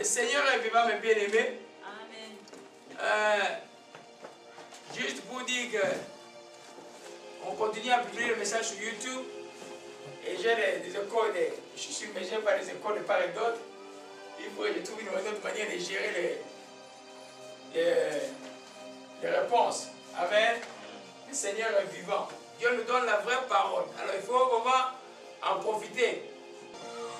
Le Seigneur est vivant, mes bien-aimés. Amen. Juste pour dire que on continue à publier le message sur YouTube. Et j'ai des écoles, je suis sûr, mais j'ai pas des écoles de part et d'autre. Il faut que je trouve une autre manière de gérer les réponses. Amen. Le Seigneur est vivant. Dieu nous donne la vraie parole. Alors il faut vraiment en profiter.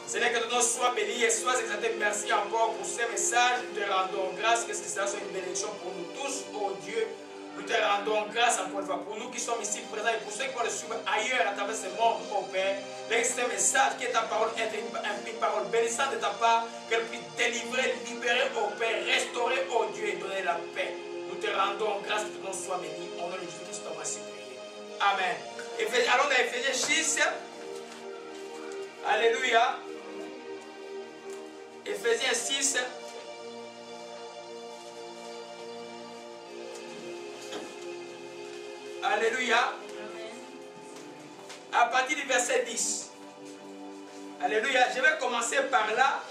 Seigneur, que ton nom soit béni et soit exalté. Merci encore pour ce message. Nous te rendons grâce. Que cela soit une bénédiction pour nous tous, oh Dieu. Nous te rendons grâce encore une fois pour nous qui sommes ici présents et pour ceux qui vont le suivre ailleurs à travers ce monde, oh Père. Laisse ce message qui est ta parole, une parole bénissante de ta part, qu'elle puisse délivrer, libérer, oh Père, restaurer, oh Dieu, et donner la paix. Nous te rendons grâce, que ton nom soit béni. Au nom de Jésus-Christ, on va s'y prier. Amen. Allons dans Éphésiens 6. Alléluia. Éphésiens 6. Alléluia. À partir du verset 10. Alléluia. Je vais commencer par là.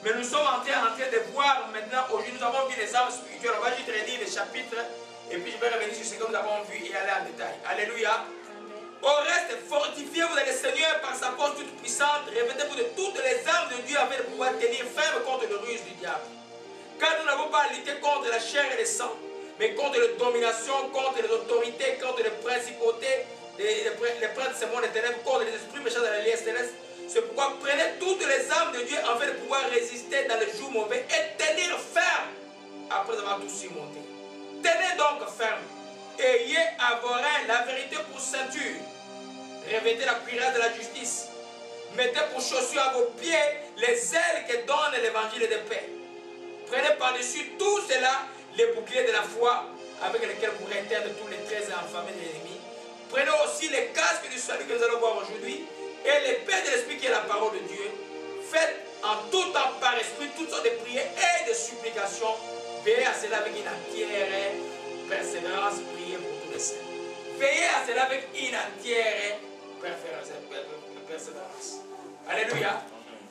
Mais nous sommes en train de voir maintenant. Aujourd'hui, nous avons vu les armes spirituelles. On va juste relire les chapitres. Et puis je vais revenir sur ce que nous avons vu et aller en détail. Alléluia. Au reste, fortifiez-vous dans le Seigneur par sa force toute puissante. Revêtez-vous de toutes les armes de Dieu afin de pouvoir tenir ferme contre le ruse du diable. Car nous n'avons pas à lutter contre la chair et le sang, mais contre les dominations, contre les autorités, contre les principautés, les princes de ce monde des ténèbres, contre les esprits méchants dans les lieux célestes. C'est pourquoi prenez toutes les armes de Dieu afin de pouvoir résister dans les jours mauvais et tenir ferme après avoir tout surmonté. Tenez donc ferme. Ayez à vos reins la vérité pour ceinture. Revêtez la cuirasse de la justice. Mettez pour chaussures à vos pieds les ailes que donne l'évangile de paix. Prenez par-dessus tout cela les boucliers de la foi avec lesquels vous éteindre tous les traits infamés de l'ennemi. Prenez aussi les casques du salut que nous allons voir aujourd'hui et l'épée de l'esprit qui est la parole de Dieu. Faites en tout temps par esprit toutes sortes de prières et de supplications. Veillez à cela avec une entière persévérance, priez pour tous les saints. Veillez à cela avec une entière persévérance. Alléluia.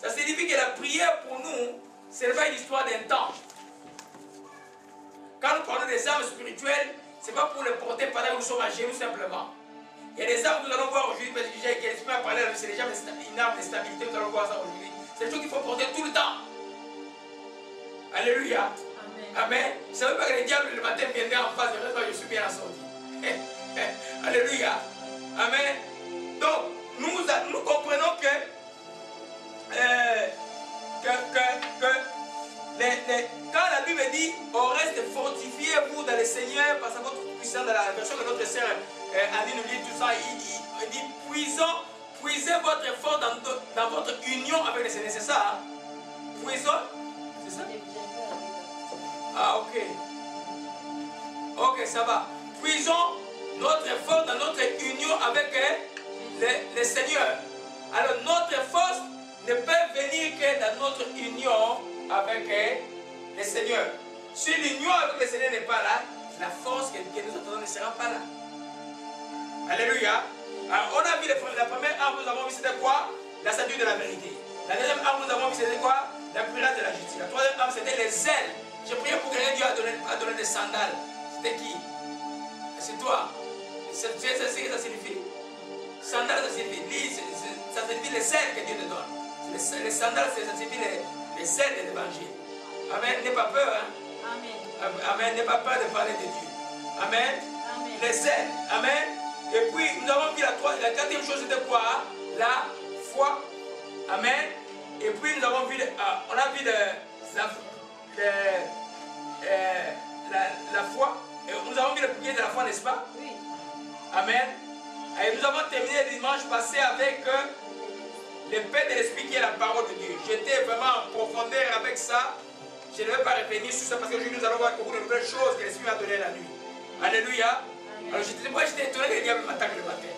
Ça signifie que la prière pour nous, ce n'est pas une histoire d'un temps. Quand nous parlons des armes spirituelles, ce n'est pas pour les porter pendant que nous sommes à genoux simplement. Il y a des armes que nous allons voir aujourd'hui, parce que l'Esprit a parlé, c'est déjà une arme de stabilité, nous allons voir ça aujourd'hui. C'est des choses qu'il faut porter tout le temps. Alléluia. Amen. Ça ne veut pas que le diable le matin viendrait en face de moi, je suis bien assorti. Alléluia. Amen. Donc, nous comprenons que quand la Bible dit au reste fortifiez-vous dans le Seigneur par sa votre puissance, dans la version que notre sœur Annie nous dit tout ça, il dit puisez votre effort dans votre union avec le Seigneur, c'est ça, hein? Puisons, c'est ça? Ah, ok. Ok, ça va. Puisons notre effort dans notre union avec le Seigneur. Alors, notre force ne peut venir que dans notre union avec le Seigneur. Si l'union avec le Seigneur n'est pas là, la force que nous attendons ne sera pas là. Alléluia. Alors, on a vu la première arme, nous avons vu c'était quoi? La statue de la vérité. La deuxième arme, nous avons vu c'était quoi? La cuirasse de la justice. La troisième arme, c'était les ailes. J'ai prié pour que Dieu a donné des sandales. C'était qui? C'est toi. C'est ce que ça signifie. Sandales, ça signifie les ailes que Dieu te donne. Les sandales, ça signifie les ailes de l'évangile. Amen. N'aie pas peur. Hein? Amen. Amen. N'aie pas peur de parler de Dieu. Amen. Amen. Les ailes. Amen. Et puis, nous avons vu la quatrième chose, c'était quoi? La foi. Amen. Et puis, nous avons vu, on a vu la foi. Et nous avons vu le bouclier de la foi, n'est-ce pas? Oui. Amen. Et nous avons terminé le dimanche passé avec l'épée de l'esprit qui est la parole de Dieu. J'étais vraiment en profondeur avec ça. Je ne vais pas revenir sur ça parce que aujourd'hui nous allons voir beaucoup de nouvelles choses que l'esprit m'a donné la nuit. Alléluia. Amen. Alors j'étais étonné que le diable m'attaque le matin.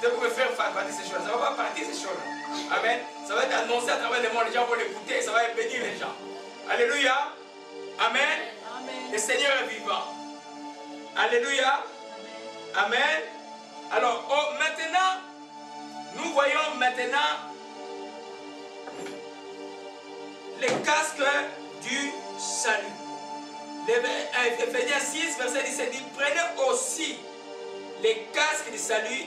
C'est pour me faire partir ces choses. Ça ne va pas partir ces choses. Amen. Ça va être annoncé à travers le monde. Les gens vont l'écouter. Ça va bénir les gens. Alléluia. Amen. Amen. Le Seigneur est vivant. Alléluia. Amen. Amen. Alors, maintenant, nous voyons maintenant les casques du salut. Éphésiens 6, verset 17 dit, prenez aussi les casques du salut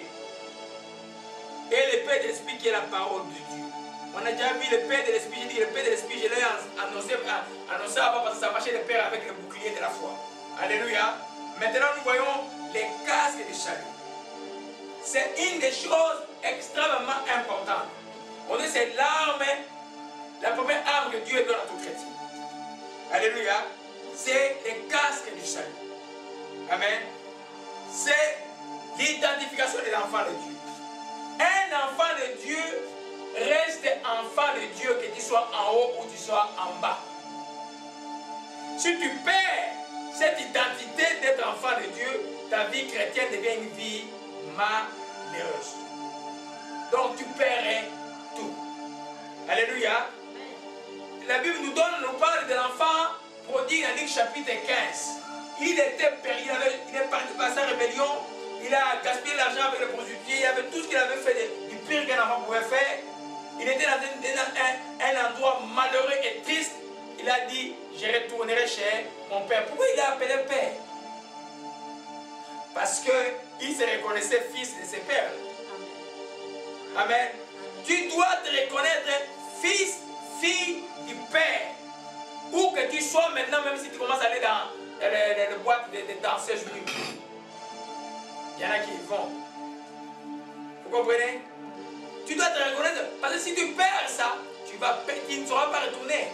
et l'épée de l'esprit qui est la parole de Dieu. On a déjà vu l'épée de l'esprit, j'ai dit l'épée de l'esprit, je l'ai annoncé avant parce que ça marchait de pair avec le bouclier de la foi. Alléluia. Maintenant nous voyons les casques du salut. C'est une des choses extrêmement importantes. On dit c'est l'arme, la première arme que Dieu donne à tout chrétien. Alléluia. C'est les casques du salut. Amen. C'est l'identification des enfants de Dieu. Un enfant de Dieu reste enfant de Dieu, que tu sois en haut ou tu sois en bas. Si tu perds cette identité d'être enfant de Dieu, ta vie chrétienne devient une vie malheureuse. Donc tu perds tout. Alléluia. La Bible nous parle de l'enfant prodigue dans Luc chapitre 15. Il était perdu, il est parti par sa rébellion, il a gaspillé l'argent avec les prostituées, il avait tout ce qu'il avait fait du pire qu'un enfant pouvait faire. Il était dans un endroit malheureux et triste. Il a dit, je retournerai chez mon père. Pourquoi il a appelé père? Parce qu'il se reconnaissait fils de ses pères. Amen. Tu dois te reconnaître fils, fille du père. Où que tu sois maintenant, même si tu commences à aller dans les boîtes de danseuses juives. Il y en a qui y vont. Vous comprenez? Tu dois te reconnaître. Parce que si tu perds ça, tu ne sauras pas retourner.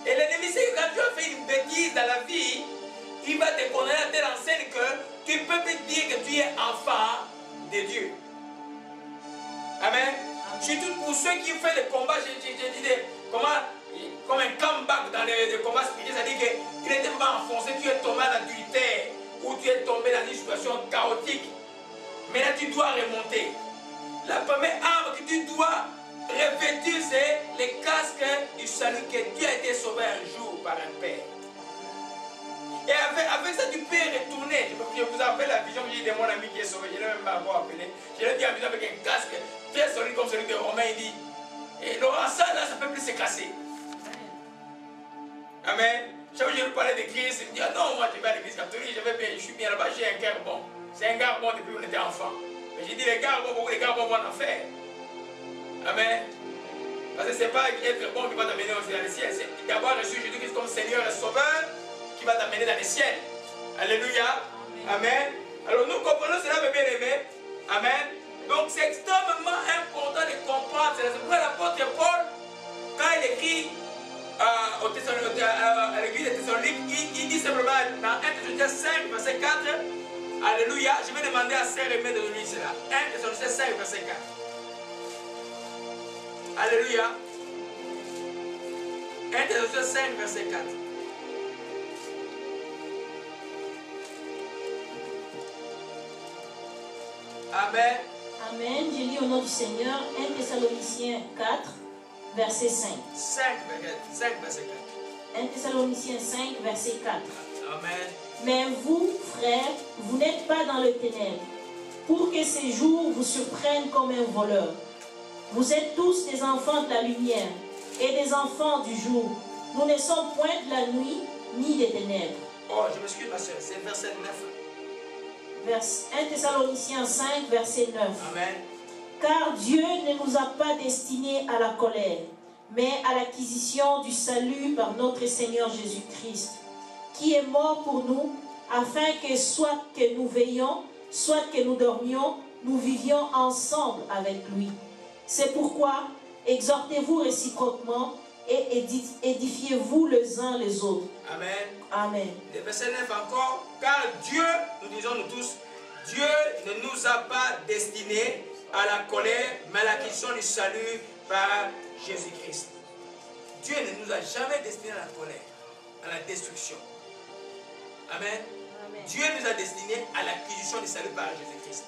Et l'ennemi, c'est que quand tu as fait une bêtise dans la vie, il va te condamner à telle enseigne que tu peux te dire que tu es enfant de Dieu. Amen. Surtout pour ceux qui font des combats, j'ai dit comme un comeback dans les combats spirituels, c'est-à-dire qu'il n'était pas enfoncé, tu es tombé dans l'adultère ou tu es tombé dans une situation chaotique. Maintenant, tu dois remonter. La première arme que tu dois revêtir, c'est les casques du salut, que tu as été sauvé un jour par un père. Et avec ça, tu peux retourner. Je vous rappelle la vision que j'ai de mon ami qui est sauvé. Je ne l'ai même pas encore appelé. Je l'ai dit à avec un casque très solide comme celui de Romain. Il dit, et Laurent, ça ne peut plus se casser. Amen. Chaque fois que je lui parlais de Christ, il me dit, ah non, moi je vais à l'église catholique, je suis bien là-bas, j'ai un cœur bon. C'est un gars bon depuis qu'on était enfant. Mais j'ai dit, les gars bons, beaucoup les gars bons vont en faire. Amen. Parce que ce n'est pas être bon qui va t'amener dans le ciel. C'est d'avoir reçu Jésus-Christ comme Seigneur et Sauveur qui va t'amener dans le ciel. Alléluia. Amen. Alors nous comprenons cela, mes bien-aimés. Amen. Donc c'est extrêmement important de comprendre. C'est pourquoi l'apôtre Paul, quand il écrit à l'église de Thessalonique, il dit simplement dans 1 Thessaloniciens 5, verset 4, Alléluia, je vais demander à Sœur Aimée de nous lire cela. 1 Thessaloniciens 5, verset 4. Alléluia. 1 Thessaloniciens 5, verset 4. Amen. Amen. Je lis au nom du Seigneur 1 Thessaloniciens 4, verset 5. 5, verset 4. 1 Thessaloniciens 5, verset 4. Amen. Mais vous, frères, vous n'êtes pas dans le ténèbre, pour que ces jours vous surprennent comme un voleur. Vous êtes tous des enfants de la lumière et des enfants du jour. Nous ne sommes point de la nuit ni des ténèbres. Oh, je m'excuse ma soeur, c'est verset 9. 1 Thessaloniciens 5, verset 9. Amen. Car Dieu ne nous a pas destinés à la colère, mais à l'acquisition du salut par notre Seigneur Jésus-Christ, qui est mort pour nous, afin que soit que nous veillions, soit que nous dormions, nous vivions ensemble avec lui. C'est pourquoi exhortez-vous réciproquement et édifiez-vous les uns les autres. Amen. Amen. Le verset 9 encore. Car Dieu, nous disons nous tous, Dieu ne nous a pas destinés à la colère, mais à l'acquisition du salut par Jésus-Christ. Dieu ne nous a jamais destinés à la colère, à la destruction. Amen. Amen. Dieu nous a destinés à l'acquisition du salut par Jésus-Christ.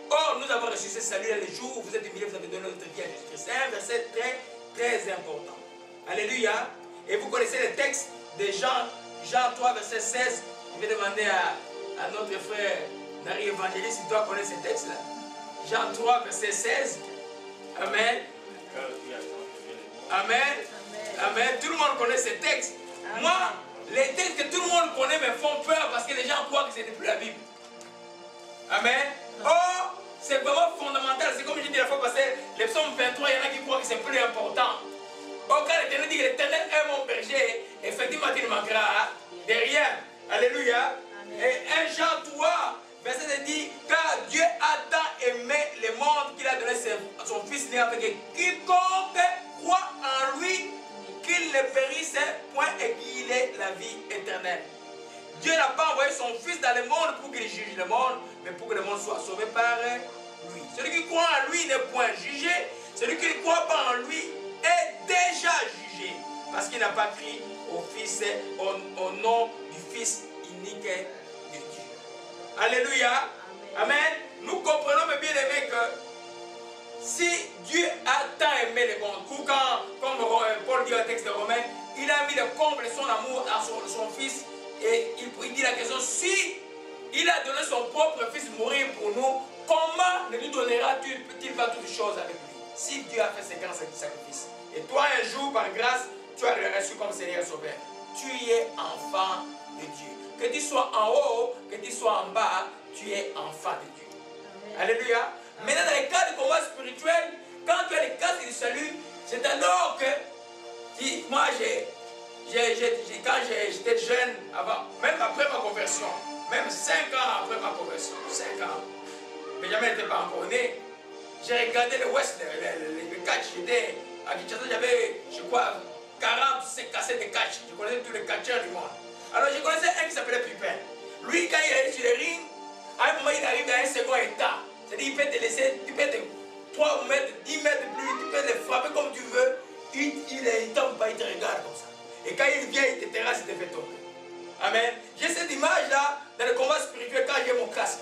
Or, nous avons reçu ce salut dans le jour où vous êtes humiliés, vous avez donné notre vie à Jésus-Christ. C'est un verset très, très important. Alléluia. Et vous connaissez le texte de Jean 3, verset 16. Je vais demander à notre frère Nari Évangéliste s'il doit connaître ce texte-là. Jean 3, verset 16. Amen. Amen. Amen. Tout le monde connaît ces textes. Amen. Moi, les textes que tout le monde connaît me font peur parce que les gens croient que ce n'est plus la Bible. Amen. Oh, c'est vraiment fondamental. C'est comme je dis la fois passée, les psaumes 23, il y en a qui croient que c'est plus important. Oh, quand l'Éternel dit que l'Éternel est mon berger, effectivement, il ne manquera de rien. Alléluia. Amen. Et 1 Jean 3, verset dit, car Dieu a tant aimé le monde qu'il a donné son Fils né avec quiconque croit en lui, qu'il ne périsse point et qu'il ait la vie éternelle. Dieu n'a pas envoyé son Fils dans le monde pour qu'il juge le monde, mais pour que le monde soit sauvé par lui. Celui qui croit en lui n'est point jugé. Celui qui ne croit pas en lui est déjà jugé, parce qu'il n'a pas cru au Fils, au nom du Fils unique de Dieu. Alléluia. Amen. Amen. Nous comprenons, mes bien-aimés, que si Dieu a tant aimé le monde, ou quand, comme Paul dit dans le texte de Romains, il a mis le comble de son amour à son Fils, et il dit la question, si il a donné son propre Fils mourir pour nous, comment ne nous donnera-t-il pas toutes choses avec lui? Si Dieu a fait ces grands sacrifices, et toi un jour par grâce, tu as reçu comme Seigneur Sauveur, tu es enfant de Dieu. Que tu sois en haut, que tu sois en bas, tu es enfant de Dieu. Amen. Alléluia. Amen. Maintenant, dans les cas de combat spirituel, quand tu as les casques du salut, c'est alors que moi, quand j'étais jeune, avant, même après ma conversion, même 5 ans après ma conversion, 5 ans, mais jamais n'était pas encore né, j'ai regardé le West, le catch. J'étais à Kinshasa, j'avais, je crois, 45 cassettes de catch. Je connaissais tous les catcheurs du monde. Alors je connaissais un qui s'appelait Pupin. Lui, quand il est sur le ring, à un moment, il arrive à un second état. C'est-à-dire, il peut te laisser, tu peux te 3 mètres, 10 mètres plus, tu peux le frapper comme tu veux. Il tombe pas, il te regarde comme ça. Et quand il vient, il te terrasse, il te fait tomber. Amen. J'ai cette image-là dans le combat spirituel quand j'ai mon casque.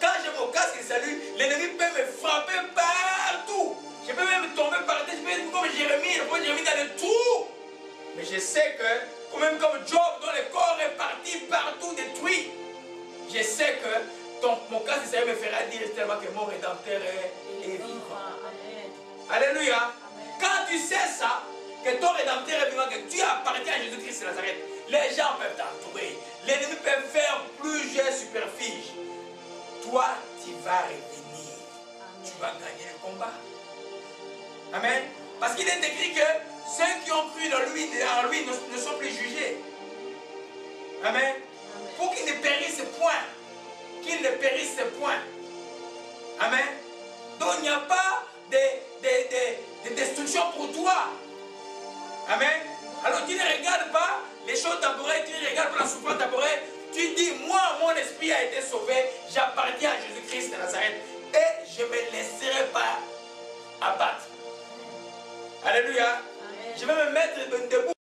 Quand j'ai mon casque, il salue, l'ennemi peut me frapper partout. Je peux même tomber par terre, je peux être comme Jérémie, dans le trou. Mais je sais que, même comme Job, dont le corps est parti partout, détruit, je sais que mon casque, ça me fera dire tellement que mon Rédempteur est vivant. Alléluia. Amen. Quand tu sais ça, que ton Rédempteur est vivant, que tu appartiens à Jésus-Christ de Nazareth, les gens peuvent t'entourer. L'ennemi peut faire plusieurs superficies. Toi, tu vas revenir. Amen. Tu vas gagner le combat. Amen. Parce qu'il est écrit que ceux qui ont cru en lui ne sont plus jugés. Amen. Amen. Pour qu'ils ne périssent point. Qu'ils ne périssent point. Amen. Donc il n'y a pas de destruction pour toi. Amen. Alors tu ne regardes pas les choses temporaires, tu ne regardes pas la souffrance temporaire. Tu dis, moi, mon esprit a été sauvé, j'appartiens à Jésus-Christ de Nazareth et je ne me laisserai pas abattre. Alléluia. Amen. Je vais me mettre debout.